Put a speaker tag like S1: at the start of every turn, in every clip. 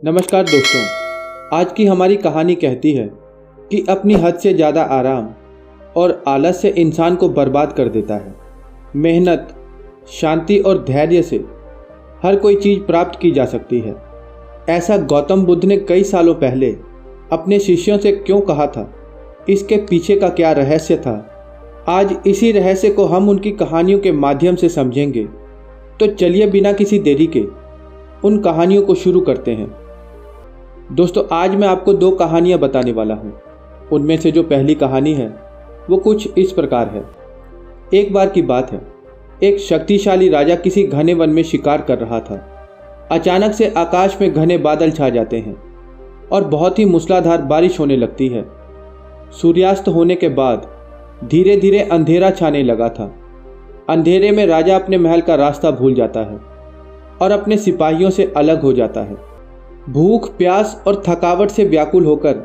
S1: नमस्कार दोस्तों, आज की हमारी कहानी कहती है कि अपनी हद से ज़्यादा आराम और आलस से इंसान को बर्बाद कर देता है। मेहनत, शांति और धैर्य से हर कोई चीज़ प्राप्त की जा सकती है। ऐसा गौतम बुद्ध ने कई सालों पहले अपने शिष्यों से क्यों कहा था, इसके पीछे का क्या रहस्य था, आज इसी रहस्य को हम उनकी कहानियों के माध्यम से समझेंगे। तो चलिए बिना किसी देरी के उन कहानियों को शुरू करते हैं। दोस्तों, आज मैं आपको दो कहानियां बताने वाला हूं। उनमें से जो पहली कहानी है वो कुछ इस प्रकार है। एक बार की बात है, एक शक्तिशाली राजा किसी घने वन में शिकार कर रहा था। अचानक से आकाश में घने बादल छा जाते हैं और बहुत ही मूसलाधार बारिश होने लगती है। सूर्यास्त होने के बाद धीरे धीरे अंधेरा छाने लगा था। अंधेरे में राजा अपने महल का रास्ता भूल जाता है और अपने सिपाहियों से अलग हो जाता है। भूख, प्यास और थकावट से व्याकुल होकर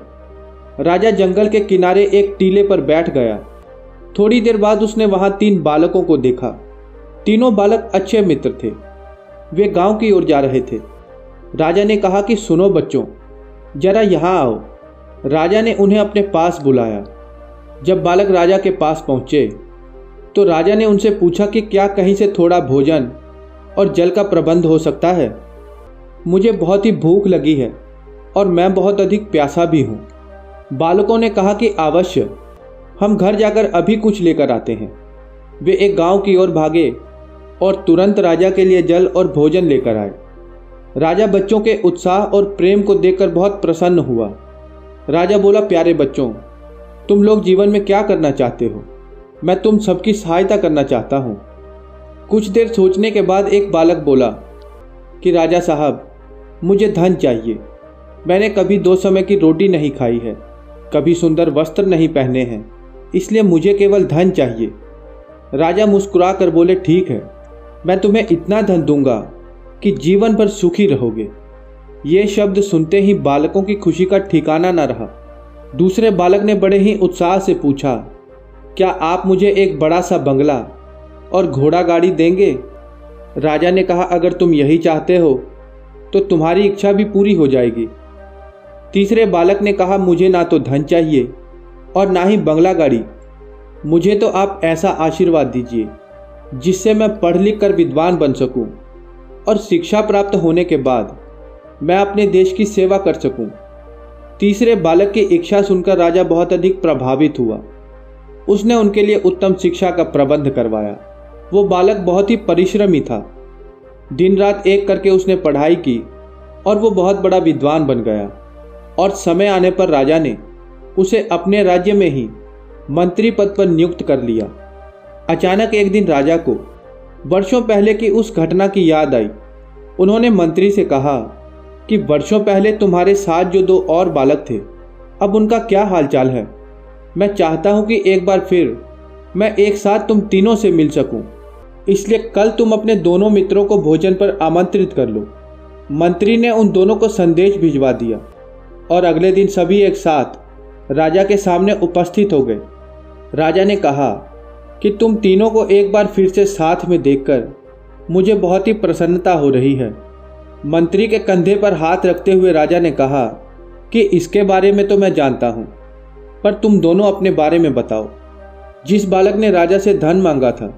S1: राजा जंगल के किनारे एक टीले पर बैठ गया। थोड़ी देर बाद उसने वहां 3 बालकों को देखा। तीनों बालक अच्छे मित्र थे। वे गांव की ओर जा रहे थे। राजा ने कहा कि सुनो बच्चों, जरा यहाँ आओ। राजा ने उन्हें अपने पास बुलाया। जब बालक राजा के पास पहुंचे तो राजा ने उनसे पूछा कि क्या कहीं से थोड़ा भोजन और जल का प्रबंध हो सकता है? मुझे बहुत ही भूख लगी है और मैं बहुत अधिक प्यासा भी हूँ। बालकों ने कहा कि अवश्य, हम घर जाकर अभी कुछ लेकर आते हैं। वे एक गांव की ओर भागे और तुरंत राजा के लिए जल और भोजन लेकर आए। राजा बच्चों के उत्साह और प्रेम को देखकर बहुत प्रसन्न हुआ। राजा बोला, प्यारे बच्चों, तुम लोग जीवन में क्या करना चाहते हो? मैं तुम सबकी सहायता करना चाहता हूँ। कुछ देर सोचने के बाद एक बालक बोला कि राजा साहब, मुझे धन चाहिए। मैंने कभी 2 समय की रोटी नहीं खाई है, कभी सुंदर वस्त्र नहीं पहने हैं, इसलिए मुझे केवल धन चाहिए। राजा मुस्कुरा कर बोले, ठीक है, मैं तुम्हें इतना धन दूंगा कि जीवन भर सुखी रहोगे। ये शब्द सुनते ही बालकों की खुशी का ठिकाना न रहा। दूसरे बालक ने बड़े ही उत्साह से पूछा, क्या आप मुझे एक बड़ा सा बंगला और घोड़ा गाड़ी देंगे? राजा ने कहा, अगर तुम यही चाहते हो तो तुम्हारी इच्छा भी पूरी हो जाएगी। तीसरे बालक ने कहा, मुझे ना तो धन चाहिए और ना ही बंगला गाड़ी। मुझे तो आप ऐसा आशीर्वाद दीजिए जिससे मैं पढ़ लिख कर विद्वान बन सकूं और शिक्षा प्राप्त होने के बाद मैं अपने देश की सेवा कर सकूं। तीसरे बालक की इच्छा सुनकर राजा बहुत अधिक प्रभावित हुआ। उसने उनके लिए उत्तम शिक्षा का प्रबंध करवाया। वो बालक बहुत ही परिश्रमी था। दिन रात एक करके उसने पढ़ाई की और वो बहुत बड़ा विद्वान बन गया। और समय आने पर राजा ने उसे अपने राज्य में ही मंत्री पद पर नियुक्त कर लिया। अचानक एक दिन राजा को वर्षों पहले की उस घटना की याद आई। उन्होंने मंत्री से कहा कि वर्षों पहले तुम्हारे साथ जो 2 और बालक थे, अब उनका क्या हालचाल है? मैं चाहता हूं कि एक बार फिर मैं एक साथ तुम तीनों से मिल सकूं, इसलिए कल तुम अपने दोनों मित्रों को भोजन पर आमंत्रित कर लो। मंत्री ने उन दोनों को संदेश भिजवा दिया और अगले दिन सभी एक साथ राजा के सामने उपस्थित हो गए। राजा ने कहा कि तुम तीनों को एक बार फिर से साथ में देखकर मुझे बहुत ही प्रसन्नता हो रही है। मंत्री के कंधे पर हाथ रखते हुए राजा ने कहा कि इसके बारे में तो मैं जानता हूँ, पर तुम दोनों अपने बारे में बताओ। जिस बालक ने राजा से धन मांगा था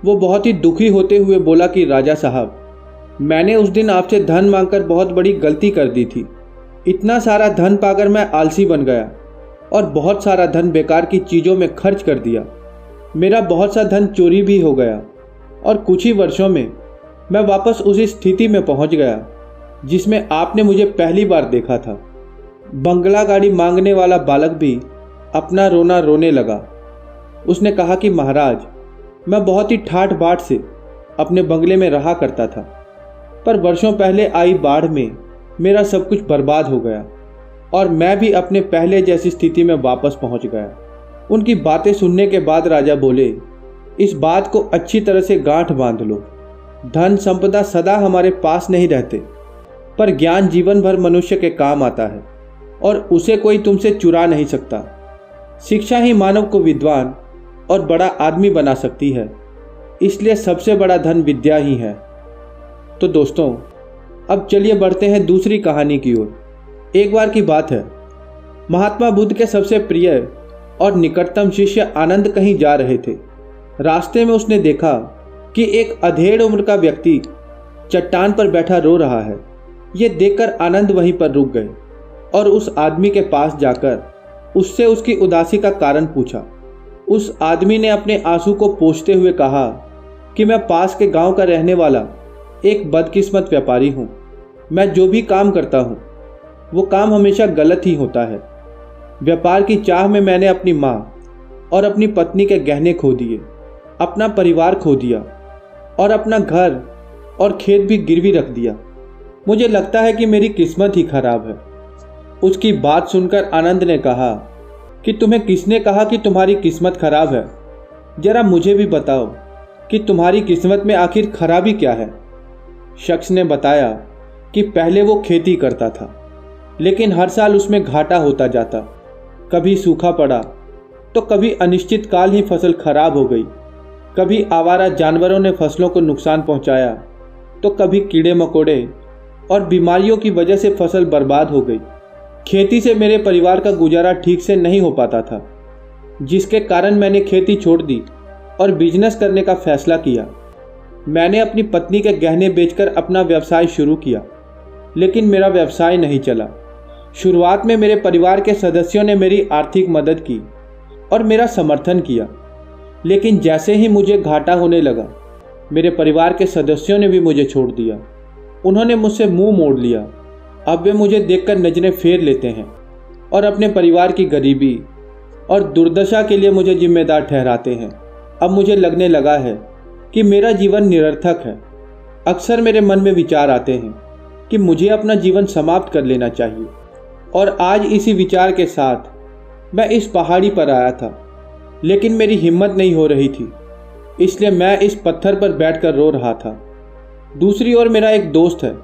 S1: वो बहुत ही दुखी होते हुए बोला कि राजा साहब, मैंने उस दिन आपसे धन मांगकर बहुत बड़ी गलती कर दी थी। इतना सारा धन पाकर मैं आलसी बन गया और बहुत सारा धन बेकार की चीज़ों में खर्च कर दिया। मेरा बहुत सा धन चोरी भी हो गया और कुछ ही वर्षों में मैं वापस उसी स्थिति में पहुंच गया जिसमें आपने मुझे पहली बार देखा था। बंगला गाड़ी मांगने वाला बालक भी अपना रोना रोने लगा। उसने कहा कि महाराज, मैं बहुत ही ठाठ बाट से अपने बंगले में रहा करता था, पर वर्षों पहले आई बाढ़ में मेरा सब कुछ बर्बाद हो गया और मैं भी अपने पहले जैसी स्थिति में वापस पहुंच गया। उनकी बातें सुनने के बाद राजा बोले, इस बात को अच्छी तरह से गांठ बांध लो। धन संपदा सदा हमारे पास नहीं रहते, पर ज्ञान जीवन भर मनुष्य के काम आता है और उसे कोई तुमसे चुरा नहीं सकता। शिक्षा ही मानव को विद्वान और बड़ा आदमी बना सकती है, इसलिए सबसे बड़ा धन विद्या ही है। तो दोस्तों, अब चलिए बढ़ते हैं दूसरी कहानी की ओर। एक बार की बात है, महात्मा बुद्ध के सबसे प्रिय और निकटतम शिष्य आनंद कहीं जा रहे थे। रास्ते में उसने देखा कि एक अधेड़ उम्र का व्यक्ति चट्टान पर बैठा रो रहा है। ये देखकर आनंद वहीं पर रुक गए और उस आदमी के पास जाकर उससे उसकी उदासी का कारण पूछा। उस आदमी ने अपने आंसू को पोंछते हुए कहा कि मैं पास के गांव का रहने वाला एक बदकिस्मत व्यापारी हूँ। मैं जो भी काम करता हूँ वो काम हमेशा गलत ही होता है। व्यापार की चाह में मैंने अपनी माँ और अपनी पत्नी के गहने खो दिए, अपना परिवार खो दिया और अपना घर और खेत भी गिरवी रख दिया। मुझे लगता है कि मेरी किस्मत ही खराब है। उसकी बात सुनकर आनंद ने कहा कि तुम्हें किसने कहा कि तुम्हारी किस्मत खराब है? जरा मुझे भी बताओ कि तुम्हारी किस्मत में आखिर खराबी क्या है? शख्स ने बताया कि पहले वो खेती करता था, लेकिन हर साल उसमें घाटा होता जाता। कभी सूखा पड़ा तो कभी अनिश्चित काल ही फसल खराब हो गई, कभी आवारा जानवरों ने फसलों को नुकसान पहुंचाया, तो कभी कीड़े मकोड़े और बीमारियों की वजह से फसल बर्बाद हो गई। खेती से मेरे परिवार का गुजारा ठीक से नहीं हो पाता था, जिसके कारण मैंने खेती छोड़ दी और बिजनेस करने का फैसला किया। मैंने अपनी पत्नी के गहने बेचकर अपना व्यवसाय शुरू किया, लेकिन मेरा व्यवसाय नहीं चला। शुरुआत में मेरे परिवार के सदस्यों ने मेरी आर्थिक मदद की और मेरा समर्थन किया, लेकिन जैसे ही मुझे घाटा होने लगा, मेरे परिवार के सदस्यों ने भी मुझे छोड़ दिया। उन्होंने मुझसे मुंह मोड़ लिया। अब वे मुझे देखकर नजरें फेर लेते हैं और अपने परिवार की गरीबी और दुर्दशा के लिए मुझे जिम्मेदार ठहराते हैं। अब मुझे लगने लगा है कि मेरा जीवन निरर्थक है। अक्सर मेरे मन में विचार आते हैं कि मुझे अपना जीवन समाप्त कर लेना चाहिए, और आज इसी विचार के साथ मैं इस पहाड़ी पर आया था, लेकिन मेरी हिम्मत नहीं हो रही थी, इसलिए मैं इस पत्थर पर बैठकर रो रहा था। दूसरी ओर मेरा एक दोस्त है।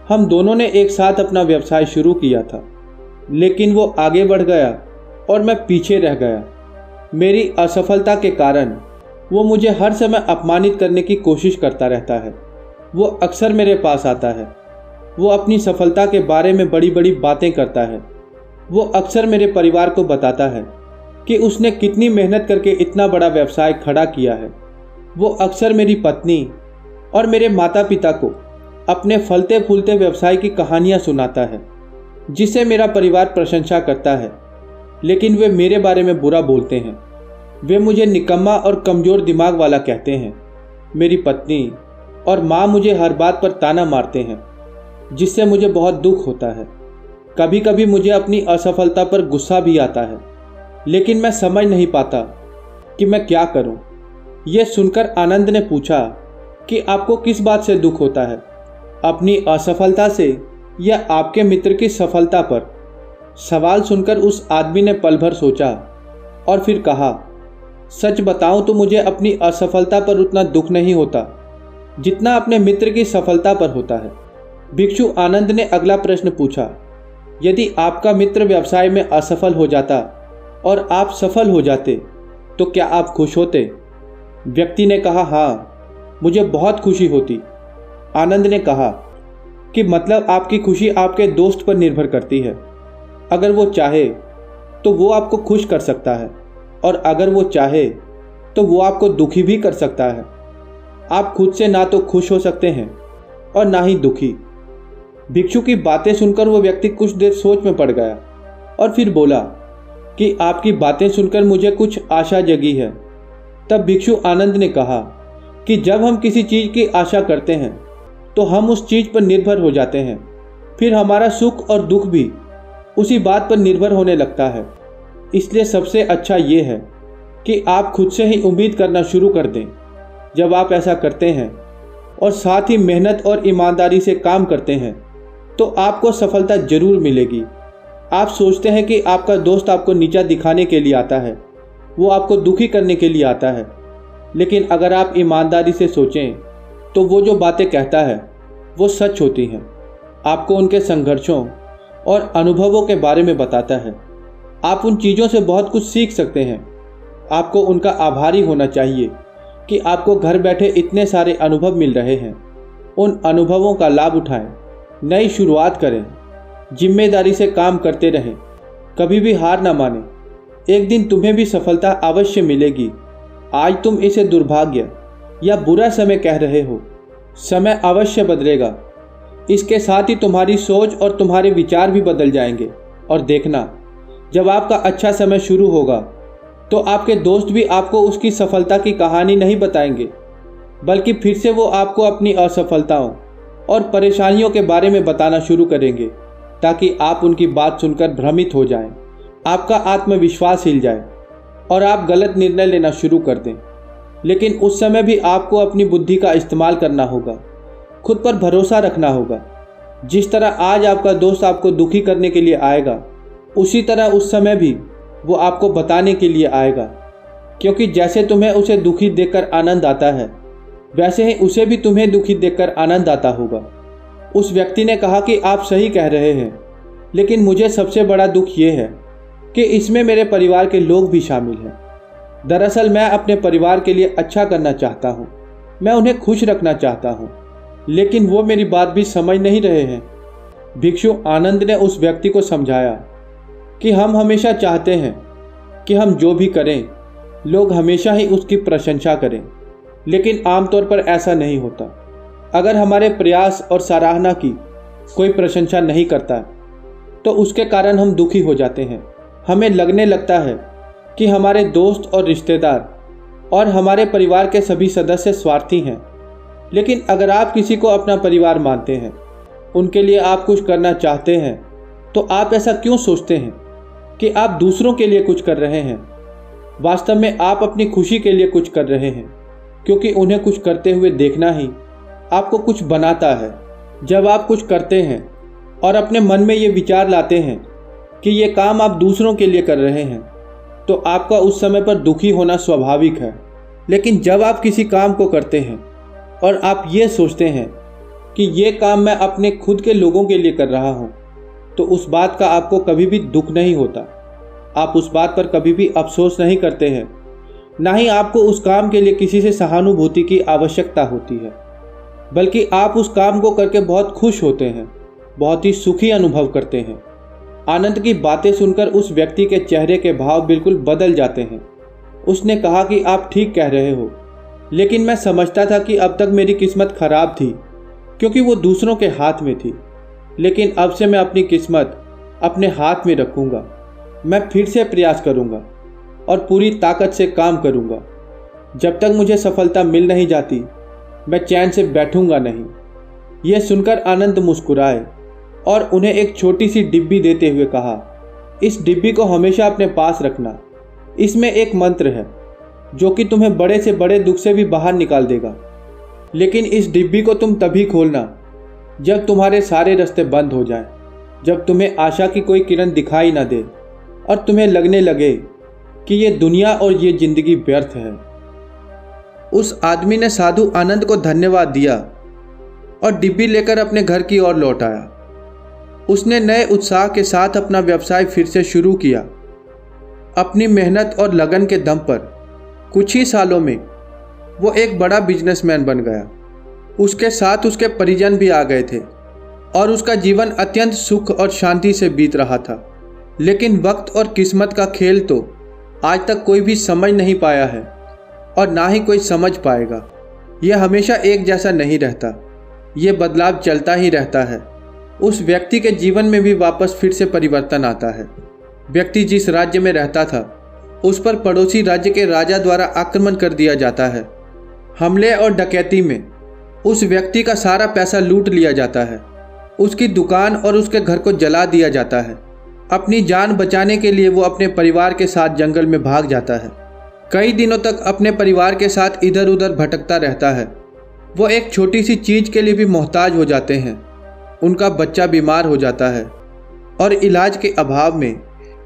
S1: हम दोनों ने एक साथ अपना व्यवसाय शुरू किया था, लेकिन वो आगे बढ़ गया और मैं पीछे रह गया। मेरी असफलता के कारण वो मुझे हर समय अपमानित करने की कोशिश करता रहता है। वो अक्सर मेरे पास आता है। वो अपनी सफलता के बारे में बड़ी बड़ी बातें करता है। वो अक्सर मेरे परिवार को बताता है कि उसने कितनी मेहनत करके इतना बड़ा व्यवसाय खड़ा किया है। वो अक्सर मेरी पत्नी और मेरे माता पिता को अपने फलते फूलते व्यवसाय की कहानियाँ सुनाता है, जिसे मेरा परिवार प्रशंसा करता है, लेकिन वे मेरे बारे में बुरा बोलते हैं। वे मुझे निकम्मा और कमज़ोर दिमाग वाला कहते हैं। मेरी पत्नी और माँ मुझे हर बात पर ताना मारते हैं, जिससे मुझे बहुत दुख होता है। कभी कभी मुझे अपनी असफलता पर गुस्सा भी आता है, लेकिन मैं समझ नहीं पाता कि मैं क्या करूं। यह सुनकर आनंद ने पूछा कि आपको किस बात से दुख होता है, अपनी असफलता से या आपके मित्र की सफलता पर? सवाल सुनकर उस आदमी ने पल भर सोचा और फिर कहा, सच बताऊं तो मुझे अपनी असफलता पर उतना दुख नहीं होता जितना अपने मित्र की सफलता पर होता है। भिक्षु आनंद ने अगला प्रश्न पूछा, यदि आपका मित्र व्यवसाय में असफल हो जाता और आप सफल हो जाते तो क्या आप खुश होते? व्यक्ति ने कहा, हाँ, मुझे बहुत खुशी होती। आनंद ने कहा कि मतलब आपकी खुशी आपके दोस्त पर निर्भर करती है। अगर वो चाहे तो वो आपको खुश कर सकता है, और अगर वो चाहे तो वो आपको दुखी भी कर सकता है। आप खुद से ना तो खुश हो सकते हैं और ना ही दुखी। भिक्षु की बातें सुनकर वो व्यक्ति कुछ देर सोच में पड़ गया और फिर बोला कि आपकी बातें सुनकर मुझे कुछ आशा जगी है। तब भिक्षु आनंद ने कहा कि जब हम किसी चीज़ की आशा करते हैं तो हम उस चीज़ पर निर्भर हो जाते हैं, फिर हमारा सुख और दुख भी उसी बात पर निर्भर होने लगता है। इसलिए सबसे अच्छा ये है कि आप खुद से ही उम्मीद करना शुरू कर दें। जब आप ऐसा करते हैं और साथ ही मेहनत और ईमानदारी से काम करते हैं तो आपको सफलता जरूर मिलेगी। आप सोचते हैं कि आपका दोस्त आपको नीचा दिखाने के लिए आता है, वो आपको दुखी करने के लिए आता है, लेकिन अगर आप ईमानदारी से सोचें तो वो जो बातें कहता है वो सच होती हैं। आपको उनके संघर्षों और अनुभवों के बारे में बताता है। आप उन चीज़ों से बहुत कुछ सीख सकते हैं। आपको उनका आभारी होना चाहिए कि आपको घर बैठे इतने सारे अनुभव मिल रहे हैं। उन अनुभवों का लाभ उठाएं नई शुरुआत करें, जिम्मेदारी से काम करते रहें, कभी भी हार ना मानें। एक दिन तुम्हें भी सफलता अवश्य मिलेगी। आज तुम इसे दुर्भाग्य या बुरा समय कह रहे हो, समय अवश्य बदलेगा। इसके साथ ही तुम्हारी सोच और तुम्हारे विचार भी बदल जाएंगे। और देखना, जब आपका अच्छा समय शुरू होगा तो आपके दोस्त भी आपको उसकी सफलता की कहानी नहीं बताएंगे, बल्कि फिर से वो आपको अपनी असफलताओं और परेशानियों के बारे में बताना शुरू करेंगे, ताकि आप उनकी बात सुनकर भ्रमित हो जाएं, आपका आत्मविश्वास हिल जाए और आप गलत निर्णय लेना शुरू कर दें। लेकिन उस समय भी आपको अपनी बुद्धि का इस्तेमाल करना होगा, खुद पर भरोसा रखना होगा। जिस तरह आज आपका दोस्त आपको दुखी करने के लिए आएगा, उसी तरह उस समय भी वो आपको बताने के लिए आएगा, क्योंकि जैसे तुम्हें उसे दुखी देखकर आनंद आता है, वैसे ही उसे भी तुम्हें दुखी देखकर आनंद आता होगा। उस व्यक्ति ने कहा कि आप सही कह रहे हैं, लेकिन मुझे सबसे बड़ा दुख ये है कि इसमें मेरे परिवार के लोग भी शामिल हैं। दरअसल मैं अपने परिवार के लिए अच्छा करना चाहता हूँ, मैं उन्हें खुश रखना चाहता हूँ, लेकिन वो मेरी बात भी समझ नहीं रहे हैं। भिक्षु आनंद ने उस व्यक्ति को समझाया कि हम हमेशा चाहते हैं कि हम जो भी करें लोग हमेशा ही उसकी प्रशंसा करें, लेकिन आमतौर पर ऐसा नहीं होता। अगर हमारे प्रयास और सराहना की कोई प्रशंसा नहीं करता तो उसके कारण हम दुखी हो जाते हैं। हमें लगने लगता है कि हमारे दोस्त और रिश्तेदार और हमारे परिवार के सभी सदस्य स्वार्थी हैं। लेकिन अगर आप किसी को अपना परिवार मानते हैं, उनके लिए आप कुछ करना चाहते हैं, तो आप ऐसा क्यों सोचते हैं कि आप दूसरों के लिए कुछ कर रहे हैं? वास्तव में आप अपनी खुशी के लिए कुछ कर रहे हैं, क्योंकि उन्हें कुछ करते हुए देखना ही आपको कुछ बनाता है। जब आप कुछ करते हैं और अपने मन में ये विचार लाते हैं कि ये काम आप दूसरों के लिए कर रहे हैं, तो आपका उस समय पर दुखी होना स्वाभाविक है। लेकिन जब आप किसी काम को करते हैं और आप ये सोचते हैं कि ये काम मैं अपने खुद के लोगों के लिए कर रहा हूँ, तो उस बात का आपको कभी भी दुख नहीं होता। आप उस बात पर कभी भी अफसोस नहीं करते हैं, ना ही आपको उस काम के लिए किसी से सहानुभूति की आवश्यकता होती है, बल्कि आप उस काम को करके बहुत खुश होते हैं, बहुत ही सुखी अनुभव करते हैं। आनंद की बातें सुनकर उस व्यक्ति के चेहरे के भाव बिल्कुल बदल जाते हैं। उसने कहा कि आप ठीक कह रहे हो, लेकिन मैं समझता था कि अब तक मेरी किस्मत खराब थी, क्योंकि वो दूसरों के हाथ में थी। लेकिन अब से मैं अपनी किस्मत अपने हाथ में रखूँगा। मैं फिर से प्रयास करूँगा और पूरी ताकत से काम करूँगा। जब तक मुझे सफलता मिल नहीं जाती, मैं चैन से बैठूँगा नहीं। यह सुनकर आनंद मुस्कुराए और उन्हें एक छोटी सी डिब्बी देते हुए कहा, इस डिब्बी को हमेशा अपने पास रखना। इसमें एक मंत्र है जो कि तुम्हें बड़े से बड़े दुख से भी बाहर निकाल देगा। लेकिन इस डिब्बी को तुम तभी खोलना जब तुम्हारे सारे रास्ते बंद हो जाएं, जब तुम्हें आशा की कोई किरण दिखाई ना दे और तुम्हें लगने लगे कि ये दुनिया और ये जिंदगी व्यर्थ है। उस आदमी ने साधु आनंद को धन्यवाद दिया और डिब्बी लेकर अपने घर की ओर लौट आया। उसने नए उत्साह के साथ अपना व्यवसाय फिर से शुरू किया। अपनी मेहनत और लगन के दम पर कुछ ही सालों में वो एक बड़ा बिजनेसमैन बन गया। उसके साथ उसके परिजन भी आ गए थे और उसका जीवन अत्यंत सुख और शांति से बीत रहा था। लेकिन वक्त और किस्मत का खेल तो आज तक कोई भी समझ नहीं पाया है और ना ही कोई समझ पाएगा। यह हमेशा एक जैसा नहीं रहता, ये बदलाव चलता ही रहता है। उस व्यक्ति के जीवन में भी वापस फिर से परिवर्तन आता है। व्यक्ति जिस राज्य में रहता था, उस पर पड़ोसी राज्य के राजा द्वारा आक्रमण कर दिया जाता है। हमले और डकैती में उस व्यक्ति का सारा पैसा लूट लिया जाता है। उसकी दुकान और उसके घर को जला दिया जाता है। अपनी जान बचाने के लिए वो अपने परिवार के साथ जंगल में भाग जाता है। कई दिनों तक अपने परिवार के साथ इधर उधर भटकता रहता है। वो एक छोटी सी चीज़ के लिए भी मोहताज हो जाते हैं। उनका बच्चा बीमार हो जाता है और इलाज के अभाव में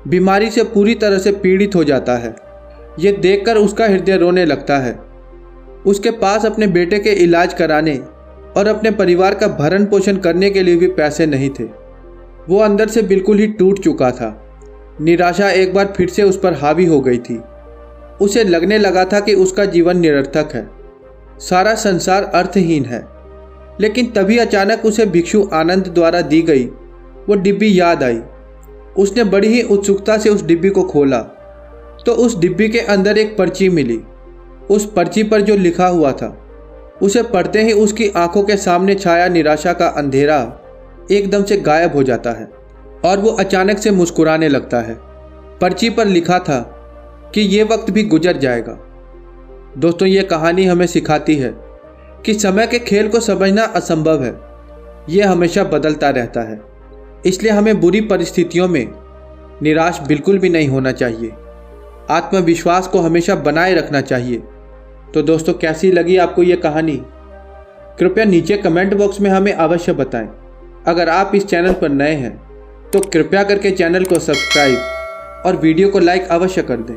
S1: बीमारी से पूरी तरह से पीड़ित हो जाता है। ये देखकर उसका हृदय रोने लगता है। उसके पास अपने बेटे के इलाज कराने और अपने परिवार का भरण पोषण करने के लिए भी पैसे नहीं थे। वो अंदर से बिल्कुल ही टूट चुका था। निराशा एक बार फिर से उस पर हावी हो गई थी। उसे लगने लगा था कि उसका जीवन निरर्थक है, सारा संसार अर्थहीन है। लेकिन तभी अचानक उसे भिक्षु आनंद द्वारा दी गई वो डिब्बी याद आई। उसने बड़ी ही उत्सुकता से उस डिब्बी को खोला तो उस डिब्बी के अंदर एक पर्ची मिली। उस पर्ची पर जो लिखा हुआ था उसे पढ़ते ही उसकी आंखों के सामने छाया निराशा का अंधेरा एकदम से गायब हो जाता है और वो अचानक से मुस्कुराने लगता है। पर्ची पर लिखा था कि ये वक्त भी गुजर जाएगा। दोस्तों, ये कहानी हमें सिखाती है कि समय के खेल को समझना असंभव है, ये हमेशा बदलता रहता है। इसलिए हमें बुरी परिस्थितियों में निराश बिल्कुल भी नहीं होना चाहिए। आत्मविश्वास को हमेशा बनाए रखना चाहिए। तो दोस्तों, कैसी लगी आपको ये कहानी? कृपया नीचे कमेंट बॉक्स में हमें अवश्य बताएं। अगर आप इस चैनल पर नए हैं तो कृपया करके चैनल को सब्सक्राइब और वीडियो को लाइक अवश्य कर दें।